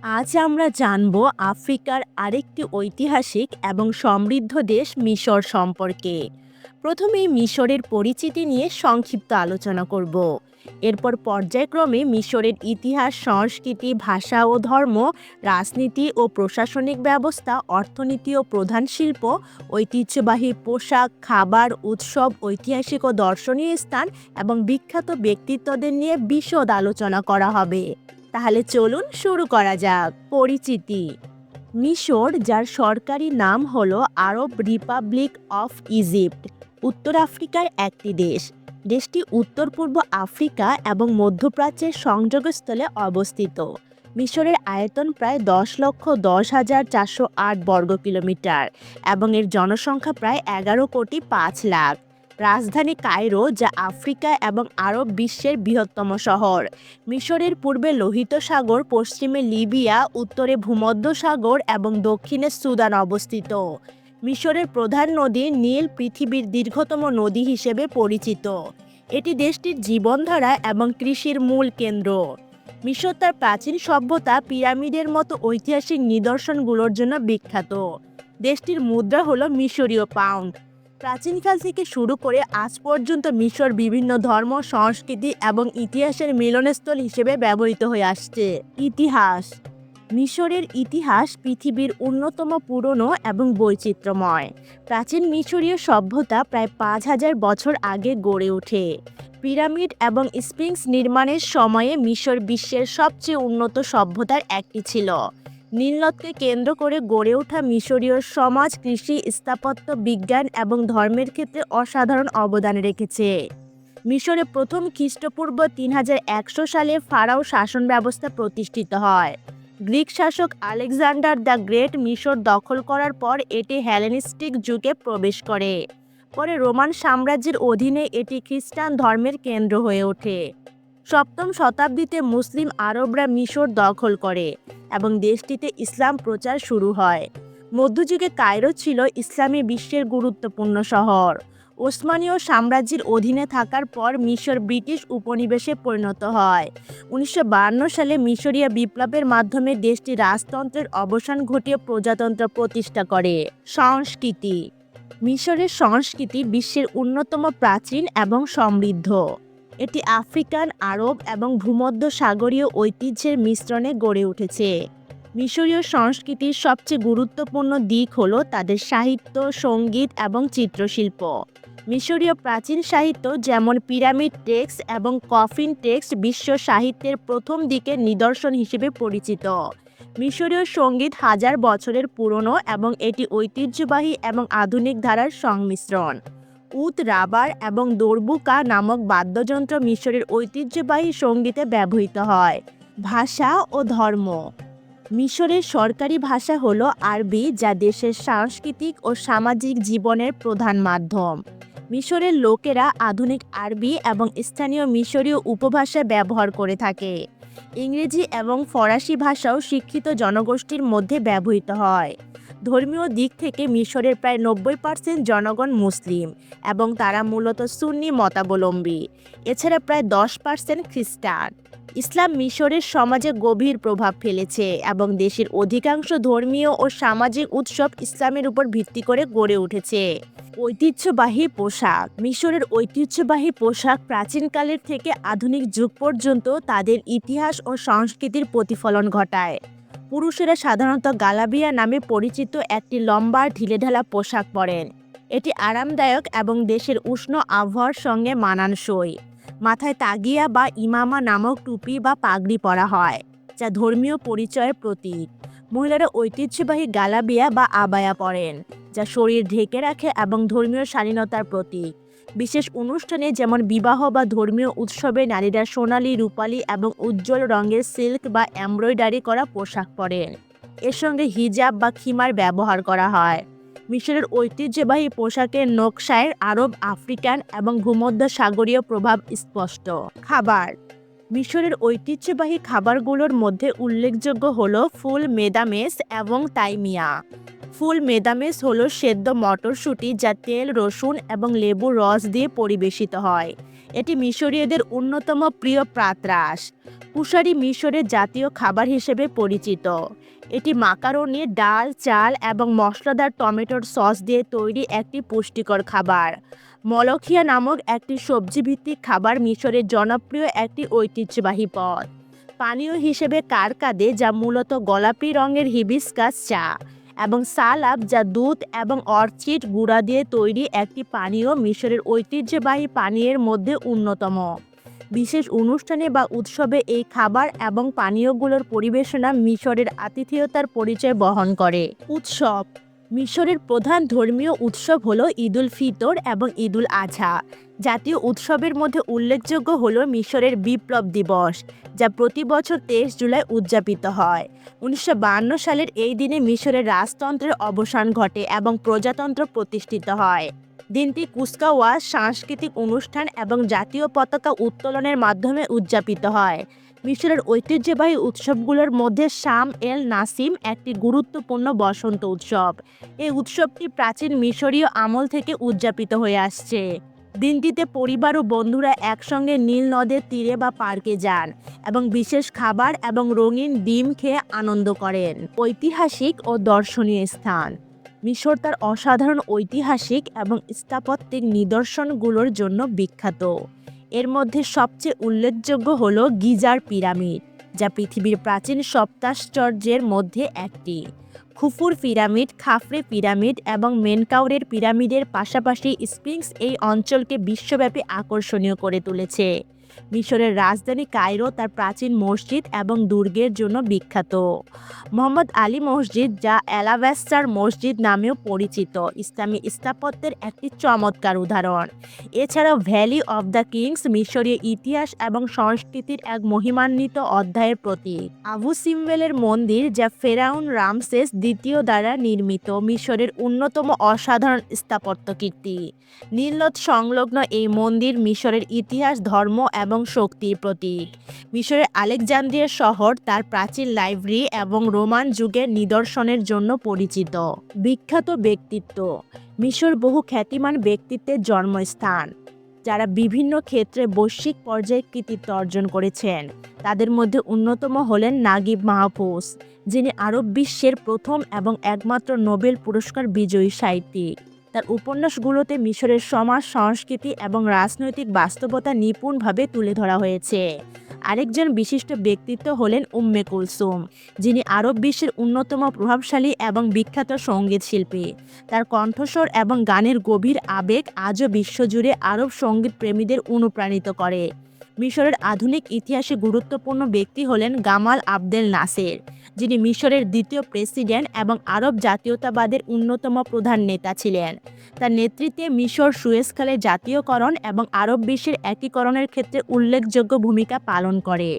আজ আমরা জানব আফ্রিকার আরেকটি ঐতিহাসিক এবং সমৃদ্ধ দেশ মিশর সম্পর্কে। প্রথমেই মিশরের পরিচিতি নিয়ে সংক্ষিপ্ত আলোচনা করব। এরপর পর্যায়ক্রমে মিশরের ইতিহাস, সংস্কৃতি, ভাষা ও ধর্ম, রাজনীতি ও প্রশাসনিক ব্যবস্থা, অর্থনীতি ও প্রধান শিল্প, ঐতিহ্যবাহী পোশাক, খাবার, উৎসব, ঐতিহাসিক ও দর্শনীয় স্থান এবং বিখ্যাত ব্যক্তিত্বদের নিয়ে বিশদ আলোচনা করা হবে। তাহলে চলুন শুরু করা যাক। পরিচিতি। মিশর, যার সরকারি নাম হলো আরব রিপাবলিক অফ ইজিপ্ট, উত্তর আফ্রিকার একটি দেশ। দেশটি উত্তর পূর্ব আফ্রিকা এবং মধ্যপ্রাচ্যের সংযোগস্থলে অবস্থিত। মিশরের আয়তন প্রায় 10,10,408 বর্গ কিলোমিটার এবং এর জনসংখ্যা প্রায় 11,05,00,000। রাজধানী কায়রো, যা আফ্রিকা এবং আরব বিশ্বের বৃহত্তম শহর। মিশরের পূর্বে লোহিত সাগর, পশ্চিমে লিবিয়া, উত্তরে ভূমধ্যসাগর এবং দক্ষিণে সুদান অবস্থিত। মিশরের প্রধান নদী নীল পৃথিবীর দীর্ঘতম নদী হিসেবে পরিচিত। এটি দেশটির জীবনধারা এবং কৃষির মূল কেন্দ্র। মিশর তার প্রাচীন সভ্যতা, পিরামিডের মতো ঐতিহাসিক নিদর্শনগুলোর জন্য বিখ্যাত। দেশটির মুদ্রা হলো মিশরীয় পাউন্ড। প্রাচীনকাল থেকে শুরু করে আজ পর্যন্ত মিশর বিভিন্ন ধর্ম, সংস্কৃতি এবং ইতিহাসের মিলনস্থল হিসেবে ব্যবহৃত হয়ে আসছে। ইতিহাস। মিশরের ইতিহাস পৃথিবীর অন্যতম পুরনো এবং বৈচিত্র্যময়। প্রাচীন মিশরীয় সভ্যতা প্রায় 5,000 বছর আগে গড়ে ওঠে। পিরামিড এবং স্ফিংস নির্মাণের সময়ে মিশর বিশ্বের সবচেয়ে উন্নত সভ্যতার একটি ছিল। নীলনদকে কেন্দ্র করে গড়ে ওঠা মিশরীয় সমাজ কৃষি, স্থাপত্য, বিজ্ঞান এবং ধর্মের ক্ষেত্রে অসাধারণ অবদান রেখেছে। মিশরে প্রথম খ্রিস্টপূর্ব 3100 সালে ফারাও শাসন ব্যবস্থা প্রতিষ্ঠিত হয়। গ্রিক শাসক আলেকজান্ডার দ্য গ্রেট মিশর দখল করার পর এটি হেলেনিস্টিক যুগে প্রবেশ করে। পরে রোমান সাম্রাজ্যের অধীনে এটি খ্রিস্টান ধর্মের কেন্দ্র হয়ে ওঠে। সপ্তম শতাব্দীতে মুসলিম আরবরা মিশর দখল করে এবং দেশটিতে ইসলাম প্রচার শুরু হয়। মধ্যযুগে কায়রো ছিল ইসলামী বিশ্বের গুরুত্বপূর্ণ শহর। ওসমানীয় সাম্রাজ্যের অধীনে থাকার পর মিশর ব্রিটিশ উপনিবেশে পরিণত হয়। 1952 সালে মিশরীয় বিপ্লবের মাধ্যমে দেশটি রাজতন্ত্রের অবসান ঘটিয়ে প্রজাতন্ত্র প্রতিষ্ঠা করে। সংস্কৃতি। মিশরের সংস্কৃতি বিশ্বের অন্যতম প্রাচীন এবং সমৃদ্ধ। এটি আফ্রিকান, আরব এবং ভূমধ্যসাগরীয় ঐতিহ্যের মিশ্রণে গড়ে উঠেছে। মিশরীয় সংস্কৃতির সবচেয়ে গুরুত্বপূর্ণ দিক হলো তাদের সাহিত্য, সঙ্গীত এবং চিত্রশিল্প। মিশরীয় প্রাচীন সাহিত্য যেমন পিরামিড টেক্সট এবং কফিন টেক্সট বিশ্ব সাহিত্যের প্রথম দিকের নিদর্শন হিসেবে পরিচিত। মিশরীয় সঙ্গীত হাজার বছরের পুরনো এবং এটি ঐতিহ্যবাহী এবং আধুনিক ধারার সংমিশ্রণ। উদ, রাবার এবং দরবুকা নামক বাদ্যযন্ত্র মিশরের ঐতিহ্যবাহী সঙ্গীতে ব্যবহৃত হয়। ভাষা ও ধর্ম। মিশরের সরকারি ভাষা হলো আরবি, যা দেশের সাংস্কৃতিক ও সামাজিক জীবনের প্রধান মাধ্যম। মিশরের লোকেরা আধুনিক আরবি এবং স্থানীয় মিশরীয় উপভাষা ব্যবহার করে থাকে। ইংরেজি এবং ফরাসি ভাষাও শিক্ষিত জনগোষ্ঠীর মধ্যে ব্যবহৃত হয়। ধর্মীয় দিক থেকে মিশরের প্রায় 90% জনগণ মুসলিম এবং তারা মূলত সুন্নি মতাবলম্বী। এছাড়া প্রায় 10% খ্রিস্টান। ইসলাম মিশরের সমাজে গভীর প্রভাব ফেলেছে এবং দেশের অধিকাংশ ধর্মীয় ও সামাজিক উৎসব ইসলামের উপর ভিত্তি করে গড়ে উঠেছে। ঐতিহ্যবাহী পোশাক। মিশরের ঐতিহ্যবাহী পোশাক প্রাচীনকালের থেকে আধুনিক যুগ পর্যন্ত তাদের ইতিহাস ও সংস্কৃতির প্রতিফলন ঘটায়। পুরুষেরা সাধারণত গালাবিয়া নামে পরিচিত একটি লম্বা ঢিলেঢালা পোশাক পরেন। এটি আরামদায়ক এবং দেশের উষ্ণ আবহাওয়ার সঙ্গে মানানসই। মাথায় তাগিয়া বা ইমামা নামক টুপি বা পাগড়ি পরা হয়, যা ধর্মীয় পরিচয়ের প্রতীক। মহিলারা ঐতিহ্যবাহী গালাবিয়া বা আবায়া পরেন, যা শরীর ঢেকে রাখে এবং ধর্মীয় শালীনতার প্রতীক। বিশেষ অনুষ্ঠানে যেমন বিবাহ বা ধর্মীয় উৎসবে নারীরা সোনালী, রূপালী এবং উজ্জ্বল রঙের সিল্ক বা এমব্রয়ডারি করা পোশাক পরেন। এর সঙ্গে হিজাব বা খিমার ব্যবহার করা হয়। মিশরের ঐতিহ্যবাহী পোশাকের নকশায় আরব, আফ্রিকান এবং ভূমধ্যসাগরীয় প্রভাব স্পষ্ট। খাবার। মিশরের ঐতিহ্যবাহী খাবারগুলোর মধ্যে উল্লেখযোগ্য হলো ফুল মেদামেস এবং তাইমিয়া। ফুল মেদামেস হলো সেদ্ধ মটরশুঁটি, যা তেল, রসুন এবং লেবুর রস দিয়ে পরিবেশিত হয়। এটি মিশরীয়দের অন্যতম প্রিয় প্রাতরাশ। কুশারি মিশরের জাতীয় খাবার হিসেবে পরিচিত। এটি মাকারোনি, ডাল, চাল এবং মশলাদার টমেটোর সস দিয়ে তৈরি একটি পুষ্টিকর খাবার। মলখিয়া নামক একটি সবজিভিত্তিক খাবার মিশরের জনপ্রিয় একটি ঐতিহ্যবাহী পদ। পানীয় হিসেবে কারকাদে, যা মূলত গোলাপি রঙের হিবিস্কাস চা, এবং সালাব, যা দুধ এবং অর্চিড গুঁড়া দিয়ে তৈরি একটি পানীয়, মিশরের ঐতিহ্যবাহী পানীয়ের মধ্যে অন্যতম। বিশেষ অনুষ্ঠানে বা উৎসবে এই খাবার এবং পানীয়গুলোর পরিবেশনা মিশরের আতিথেয়তার পরিচয় বহন করে। উৎসব। মিশরের প্রধান ধর্মীয় উৎসব হলো ঈদুল ফিতর এবং ঈদুল আজহা। জাতীয় উৎসবের মধ্যে উল্লেখযোগ্য হলো মিশরের বিপ্লব দিবস, যা প্রতি বছর 23 জুলাই উদযাপিত হয়। 1952 সালের এই দিনে মিশরের রাজতন্ত্রের অবসান ঘটে এবং প্রজাতন্ত্র প্রতিষ্ঠিত হয়। দিনটি কুচকাওয়াজ, সাংস্কৃতিক অনুষ্ঠান এবং জাতীয় পতাকা উত্তোলনের মাধ্যমে উদযাপিত হয়। মিশরের ঐতিহ্যবাহী উৎসবগুলোর মধ্যে শাম এল নাসিম একটি গুরুত্বপূর্ণ বসন্ত উৎসব। এই উৎসবটি প্রাচীন মিশরীয় আমল থেকে উদযাপিত হয়ে আসছে। দিনটিতে পরিবার ও বন্ধুরা একসঙ্গে নীল নদের তীরে বা পার্কে যান এবং বিশেষ খাবার এবং রঙিন ডিম খেয়ে আনন্দ করেন। ঐতিহাসিক ও দর্শনীয় স্থান। মিশর তার অসাধারণ ঐতিহাসিক এবং স্থাপত্যিক নিদর্শনগুলোর জন্য বিখ্যাত। এর মধ্যে সবচেয়ে উল্লেখযোগ্য হল গিজার পিরামিড, যা পৃথিবীর প্রাচীন সপ্তাশ্চর্যের মধ্যে একটি। খুফুর পিরামিড, খাফরে পিরামিড এবং মেনকাউরের পিরামিডের পাশাপাশি স্ফিংক্স এই অঞ্চলকে বিশ্বব্যাপী আকর্ষণীয় করে তুলেছে। মিশরের রাজধানী কায়রো তার প্রাচীন মসজিদ এবং দুর্গের জন্য বিখ্যাত। মোহাম্মদ আলী মসজিদ, যা অ্যালাবাস্টার মসজিদ নামেও পরিচিত, ইসলামী স্থাপত্যের একটি চমৎকার উদাহরণ। এছাড়াও ভ্যালি অব দ্য কিংস মিশরীয় ইতিহাস এবং সংস্কৃতির এক মহিমান্বিত অধ্যায়ের প্রতীক। আবু সিম্বেলের মন্দির, যা ফেরাউন রামসেস দ্বিতীয় দ্বারা নির্মিত, মিশরের অন্যতম অসাধারণ স্থাপত্য কীর্তি। নীল নদ সংলগ্ন এই মন্দির মিশরের ইতিহাস, ধর্ম এবং শক্তির প্রতীক। মিশরের আলেকজান্দ্রিয়া শহর তার প্রাচীন লাইব্রেরি এবং রোমান যুগের নিদর্শনের জন্য পরিচিত। বিখ্যাত ব্যক্তিত্ব। মিশর বহু খ্যাতিমান ব্যক্তিত্বের জন্মস্থান, যারা বিভিন্ন ক্ষেত্রে বৈশ্বিক পর্যায়ে কৃতিত্ব অর্জন করেছেন। তাদের মধ্যে অন্যতম হলেন নাগিব মাহফুজ, যিনি আরব বিশ্বের প্রথম এবং একমাত্র নোবেল পুরস্কার বিজয়ী সাহিত্যিক। তার উপন্যাসগুলোতে মিশরের সমাজ, সংস্কৃতি এবং রাজনৈতিক বাস্তবতা নিপুণভাবে তুলে ধরা হয়েছে। আরেকজন বিশিষ্ট ব্যক্তিত্ব হলেন উম্মে কুলসুম, যিনি আরব বিশ্বের অন্যতম প্রভাবশালী এবং বিখ্যাত সঙ্গীত শিল্পী। তার কণ্ঠস্বর এবং গানের গভীর আবেগ আজও বিশ্বজুড়ে আরব সঙ্গীত প্রেমীদের অনুপ্রাণিত করে। মিশরের আধুনিক ইতিহাসে গুরুত্বপূর্ণ ব্যক্তি হলেন গামাল আবদেল নাসের, যিনি মিশরের দ্বিতীয় প্রেসিডেন্ট এবং আরব জাতীয়তাবাদের অন্যতম প্রধান নেতা ছিলেন। তার নেতৃত্বে মিশর সুয়েজ খালের জাতীয়করণ এবং আরব বিশ্বের একীকরণের ক্ষেত্রে উল্লেখযোগ্য ভূমিকা পালন করে।